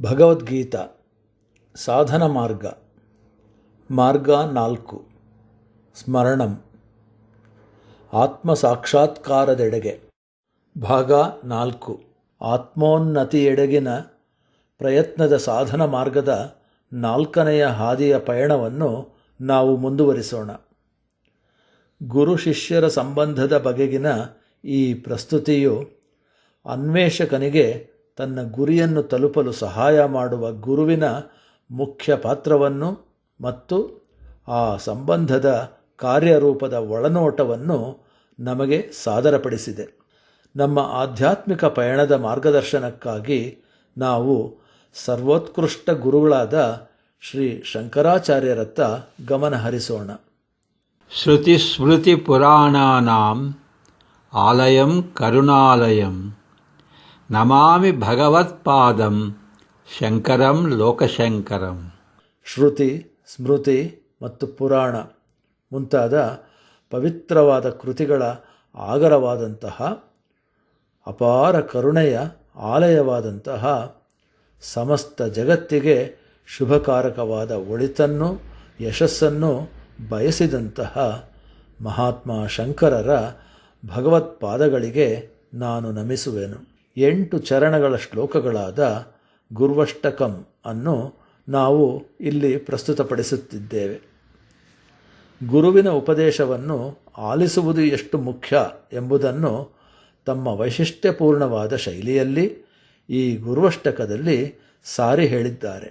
ಭಗವದ್ಗೀತಾ ಸಾಧನ ಮಾರ್ಗ ಮಾರ್ಗ 4 ಸ್ಮರಣಂ ಆತ್ಮಸಾಕ್ಷಾತ್ಕಾರದೆಡೆಗೆ ಭಾಗ 4 ಆತ್ಮೋನ್ನತಿಯೆಡೆಗಿನ ಪ್ರಯತ್ನದ ಸಾಧನ ಮಾರ್ಗದ 4ನೆಯ ಹಾದಿಯ ಪಯಣವನ್ನು ನಾವು ಮುಂದುವರಿಸೋಣ. ಗುರು ಶಿಷ್ಯರ ಸಂಬಂಧದ ಬಗೆಗಿನ ಈ ಪ್ರಸ್ತುತಿಯು ಅನ್ವೇಷಕನಿಗೆ ತನ್ನ ಗುರಿಯನ್ನು ತಲುಪಲು ಸಹಾಯ ಮಾಡುವ ಗುರುವಿನ ಮುಖ್ಯ ಪಾತ್ರವನ್ನು ಮತ್ತು ಆ ಸಂಬಂಧದ ಕಾರ್ಯರೂಪದ ಒಳನೋಟವನ್ನು ನಮಗೆ ಸಾದರಪಡಿಸಿದೆ. ನಮ್ಮ ಆಧ್ಯಾತ್ಮಿಕ ಪಯಣದ ಮಾರ್ಗದರ್ಶನಕ್ಕಾಗಿ ನಾವು ಸರ್ವೋತ್ಕೃಷ್ಟ ಗುರುಗಳಾದ ಶ್ರೀ ಶಂಕರಾಚಾರ್ಯರತ್ತ ಗಮನ ಹರಿಸೋಣ. ಶ್ರುತಿ ಪುರಾಣಾನಾಂ ಆಲಯಂ ಕರುಣಾಲಯಂ ನಮಾಮಿ ಭಗವತ್ಪಾದಂ ಶಂಕರಂ ಲೋಕಶಂಕರಂ. ಶ್ರುತಿ, ಸ್ಮೃತಿ ಮತ್ತು ಪುರಾಣ ಮುಂತಾದ ಪವಿತ್ರವಾದ ಕೃತಿಗಳ ಆಗರವಾದಂತಹ ಅಪಾರ ಕರುಣೆಯ ಆಲಯವಾದಂತಹ ಸಮಸ್ತ ಜಗತ್ತಿಗೆ ಶುಭಕಾರಕವಾದ ಒಳಿತನ್ನು ಯಶಸ್ಸನ್ನು ಬಯಸಿದಂತಹ ಮಹಾತ್ಮ ಶಂಕರರ ಭಗವತ್ಪಾದಗಳಿಗೆ ನಾನು ನಮಿಸುವೆನು. 8 ಚರಣಗಳ ಶ್ಲೋಕಗಳಾದ ಗುರ್ವಷ್ಟಕಂ ಅನ್ನು ನಾವು ಇಲ್ಲಿ ಪ್ರಸ್ತುತಪಡಿಸುತ್ತಿದ್ದೇವೆ. ಗುರುವಿನ ಉಪದೇಶವನ್ನು ಆಲಿಸುವುದು ಎಷ್ಟು ಮುಖ್ಯ ಎಂಬುದನ್ನು ತಮ್ಮ ವೈಶಿಷ್ಟ್ಯಪೂರ್ಣವಾದ ಶೈಲಿಯಲ್ಲಿ ಈ ಗುರ್ವಷ್ಟಕದಲ್ಲಿ ಸಾರಿ ಹೇಳಿದ್ದಾರೆ.